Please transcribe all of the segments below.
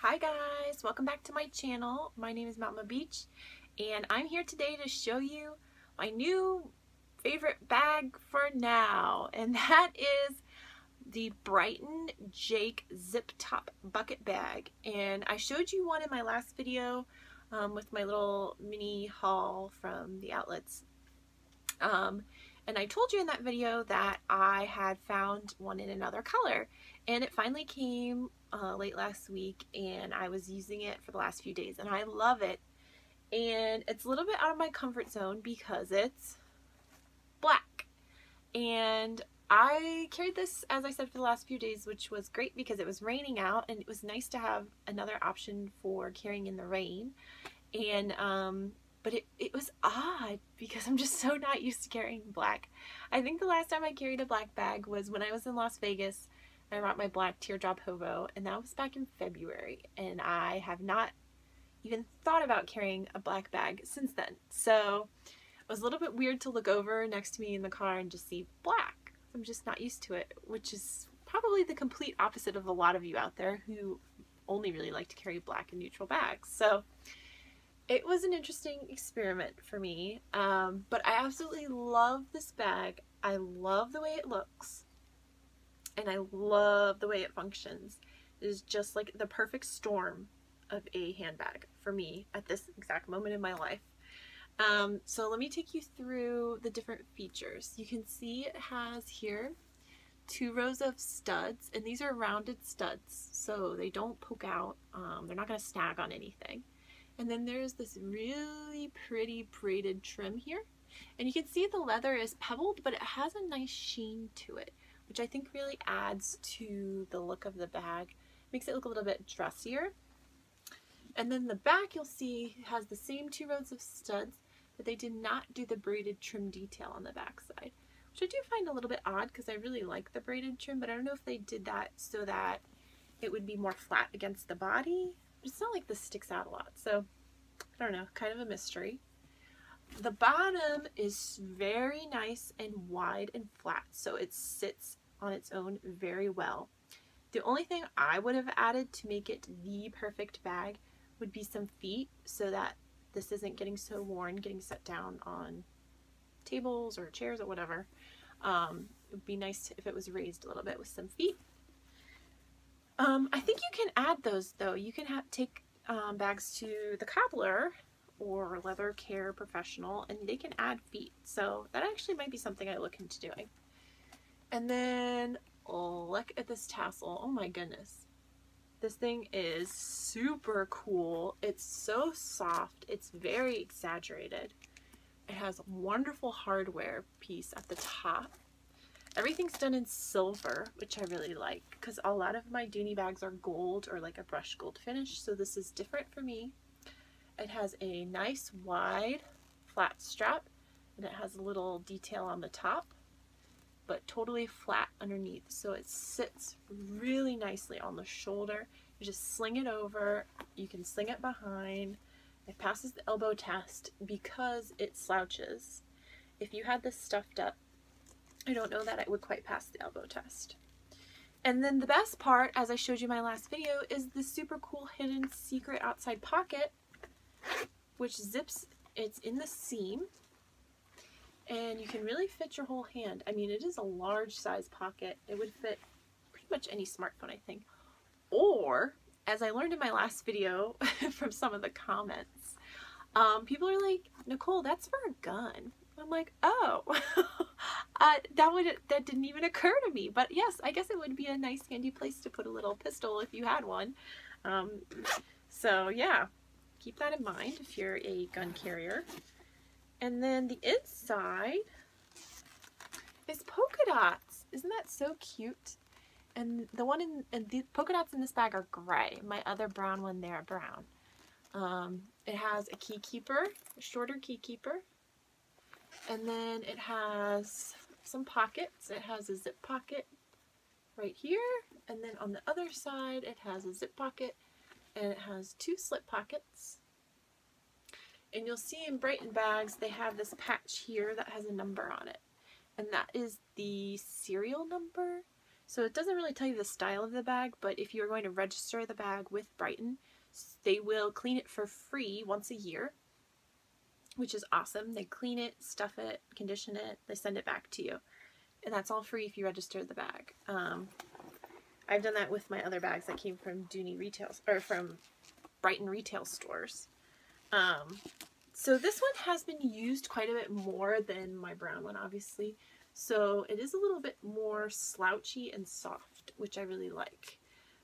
Hi guys, welcome back to my channel. My name is Mama Beach and I'm here today to show you my new favorite bag for now, and that is the Brighton Jake zip top bucket bag. And I showed you one in my last video with my little mini haul from the outlets. And I told you in that video that I had found one in another color, and it finally came late last week, and I was using it for the last few days and I love it. And it's a little bit out of my comfort zone because it's black, and I carried this, as I said, for the last few days, which was great because it was raining out and it was nice to have another option for carrying in the rain. And but it was odd because I'm just so not used to carrying black. I think the last time I carried a black bag was when I was in Las Vegas. I brought my black teardrop hobo, and that was back in February, and I have not even thought about carrying a black bag since then. So it was a little bit weird to look over next to me in the car and just see black. I'm just not used to it, which is probably the complete opposite of a lot of you out there who only really like to carry black and neutral bags. So it was an interesting experiment for me, but I absolutely love this bag. I love the way it looks, and I love the way it functions. It is just like the perfect storm of a handbag for me at this exact moment in my life. So let me take you through the different features. You can see it has here 2 rows of studs, and these are rounded studs, so they don't poke out. They're not going to snag on anything. And then there's this really pretty braided trim here. And you can see the leather is pebbled, but it has a nice sheen to it, which I think really adds to the look of the bag. Makes it look a little bit dressier. And then the back, you'll see, has the same 2 rows of studs, but they did not do the braided trim detail on the back side, which I do find a little bit odd because I really like the braided trim, but I don't know if they did that so that it would be more flat against the body. It's not like this sticks out a lot, so I don't know, kind of a mystery. The bottom is very nice and wide and flat, so it sits on its own very well. The only thing I would have added to make it the perfect bag would be some feet, so that this isn't getting so worn, getting set down on tables or chairs or whatever. It would be nice if it was raised a little bit with some feet. I think you can add those though. You can take bags to the cobbler or leather care professional, and they can add feet. So that actually might be something I look into doing. And then look at this tassel. Oh my goodness. This thing is super cool. It's so soft. It's very exaggerated. It has a wonderful hardware piece at the top. Everything's done in silver, which I really like because a lot of my Dooney bags are gold or like a brushed gold finish, so this is different for me. It has a nice wide flat strap, and it has a little detail on the top, but totally flat underneath, so it sits really nicely on the shoulder. You just sling it over, you can sling it behind. It passes the elbow test because it slouches. If you had this stuffed up, I don't know that it would quite pass the elbow test. And then the best part, as I showed you in my last video, is the super cool hidden secret outside pocket, which zips. It's in the seam, and you can really fit your whole hand. I mean, it is a large size pocket. It would fit pretty much any smartphone, I think. Or, as I learned in my last video from some of the comments, people are like, Nicole, that's for a gun. I'm like, oh, that didn't even occur to me. But yes, I guess it would be a nice handy place to put a little pistol if you had one. So yeah, keep that in mind if you're a gun carrier. And then the inside is polka dots. Isn't that so cute? And the one the polka dots in this bag are gray. My other brown one there, brown. It has a key keeper, a shorter key keeper. And then it has some pockets. It has a zip pocket right here, and then on the other side it has a zip pocket, and it has 2 slip pockets. And you'll see in Brighton bags they have this patch here that has a number on it, and that is the serial number. So it doesn't really tell you the style of the bag, but if you're going to register the bag with Brighton, they will clean it for free once a year, which is awesome. They clean it, stuff it, condition it, they send it back to you. And that's all free if you register the bag. I've done that with my other bags that came from from Brighton retail stores. So this one has been used quite a bit more than my brown one, obviously. So it is a little bit more slouchy and soft, which I really like.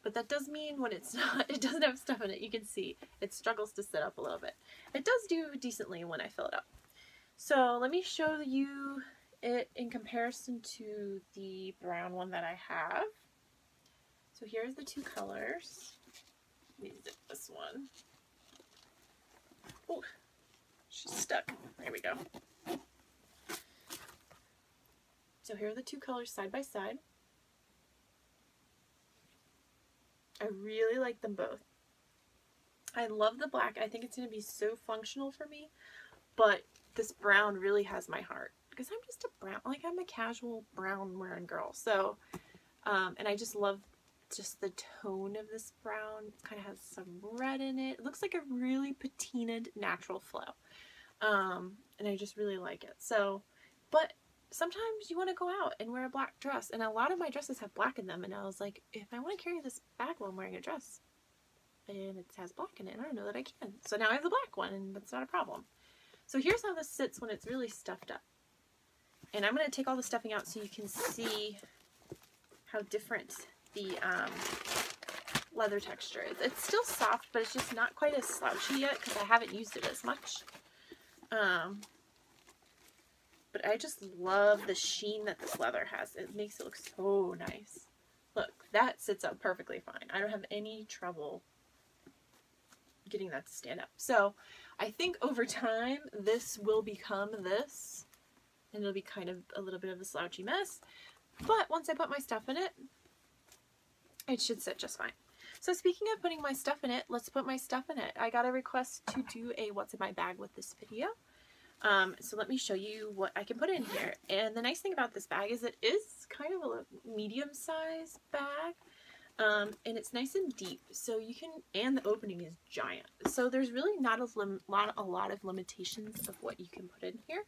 But that does mean when it's not, it doesn't have stuff in it. You can see it struggles to sit up a little bit. It does do decently when I fill it up. So let me show you it in comparison to the brown one that I have. So here's the two colors. Let me zip this one. Oh, she's stuck. There we go. So here are the two colors side by side. I really like them both. I love the black. I think it's going to be so functional for me, but this brown really has my heart because I'm just a brown, like I'm a casual brown wearing girl. So, and I just love just the tone of this brown. It kind of has some red in it. It looks like a really patinaed natural flow. And I just really like it. So, but sometimes you want to go out and wear a black dress, and a lot of my dresses have black in them, and I was like, if I want to carry this bag while I'm wearing a dress and it has black in it, and I don't know that I can. So now I have the black one, and that's not a problem. So here's how this sits when it's really stuffed up. And I'm going to take all the stuffing out so you can see how different the leather texture is. It's still soft, but it's just not quite as slouchy yet because I haven't used it as much. But I just love the sheen that this leather has. It makes it look so nice. Look, that sits up perfectly fine. I don't have any trouble getting that to stand up. So I think over time this will become this, and it'll be kind of a little bit of a slouchy mess. But once I put my stuff in it, it should sit just fine. So speaking of putting my stuff in it, let's put my stuff in it. I got a request to do a what's in my bag with this video. So let me show you what I can put in here. And the nice thing about this bag is it is kind of a medium-sized bag. And it's nice and deep, so you can, and the opening is giant. So there's really not a lot of limitations of what you can put in here.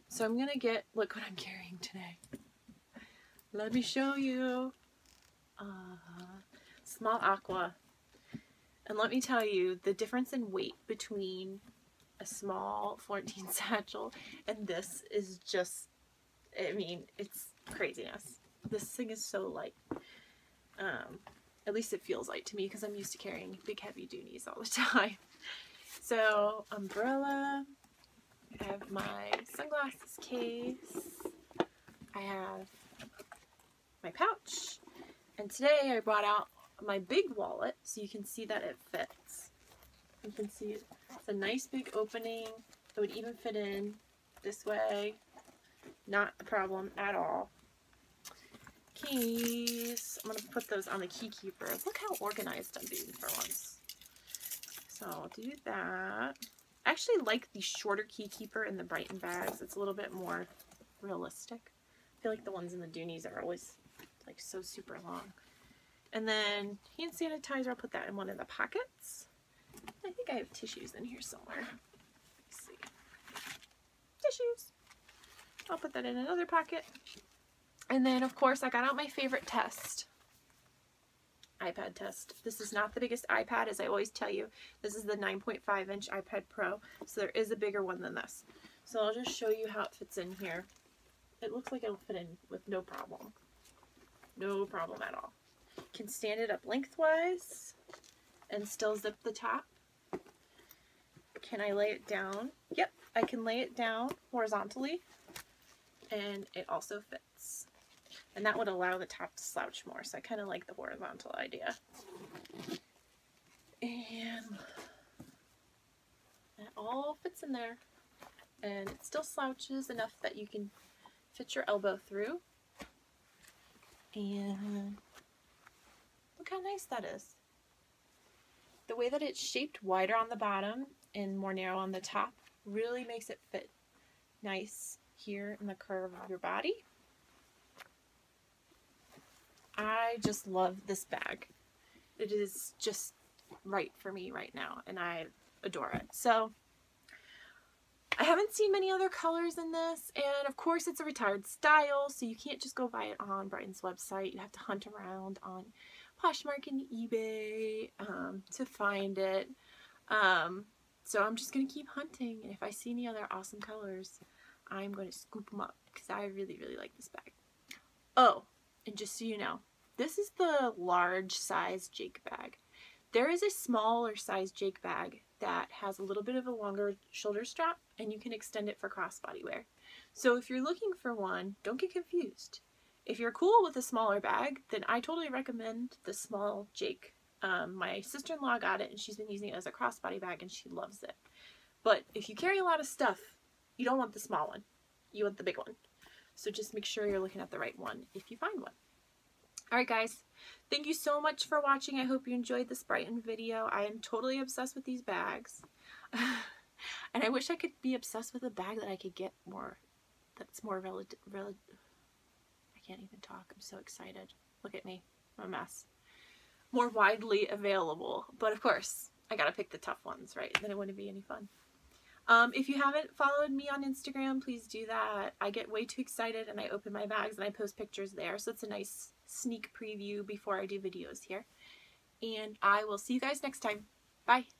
So I'm gonna look what I'm carrying today. Let me show you. Small aqua. And let me tell you, the difference in weight between a small Florentine satchel and this is just, I mean, it's craziness. This thing is so light. At least it feels light to me because I'm used to carrying big heavy doonies all the time. So, umbrella. I have my sunglasses case. I have my pouch. And today I brought out my big wallet so you can see that it fits. You can see it's a nice big opening. It would even fit in this way. Not a problem at all. Keys. I'm going to put those on the key keeper. Look how organized I'm being for once. So I'll do that. I actually like the shorter key keeper in the Brighton bags. It's a little bit more realistic. I feel like the ones in the Doonies are always like so super long. And then hand sanitizer, I'll put that in one of the pockets. I think I have tissues in here somewhere. Let's see. Tissues. I'll put that in another pocket. And then, of course, I got out my favorite test. iPad test. This is not the biggest iPad, as I always tell you. This is the 9.5-inch iPad Pro, so there is a bigger one than this. So I'll just show you how it fits in here. It looks like it'll fit in with no problem. No problem at all. Can stand it up lengthwise and still zip the top. Can I lay it down? Yep, I can lay it down horizontally, and it also fits. And that would allow the top to slouch more, so I kind of like the horizontal idea. And that all fits in there. And it still slouches enough that you can fit your elbow through. And look how nice that is. The way that it's shaped wider on the bottom and more narrow on the top really makes it fit nice here in the curve of your body. I just love this bag. It is just right for me right now, and I adore it. So I haven't seen many other colors in this, and of course it's a retired style, so you can't just go buy it on Brighton's website. You have to hunt around on Poshmark and eBay to find it. So I'm just going to keep hunting, and if I see any other awesome colors, I'm going to scoop them up, because I really, really like this bag. Oh, and just so you know, this is the large size Jake bag. There is a smaller size Jake bag that has a little bit of a longer shoulder strap, and you can extend it for crossbody wear. So if you're looking for one, don't get confused. If you're cool with a smaller bag, then I totally recommend the small Jake. My sister-in-law got it, and she's been using it as a crossbody bag, and she loves it. But if you carry a lot of stuff, you don't want the small one. You want the big one. So just make sure you're looking at the right one if you find one. Alright guys, thank you so much for watching. I hope you enjoyed this Brighton video. I am totally obsessed with these bags. And I wish I could be obsessed with a bag that I could get more, that's more relative. I can't even talk. I'm so excited. Look at me. I'm a mess. More widely available. But of course, I gotta pick the tough ones, right? Then it wouldn't be any fun. If you haven't followed me on Instagram, please do that. I get way too excited and I open my bags and I post pictures there. So it's a nice sneak preview before I do videos here. And I will see you guys next time. Bye.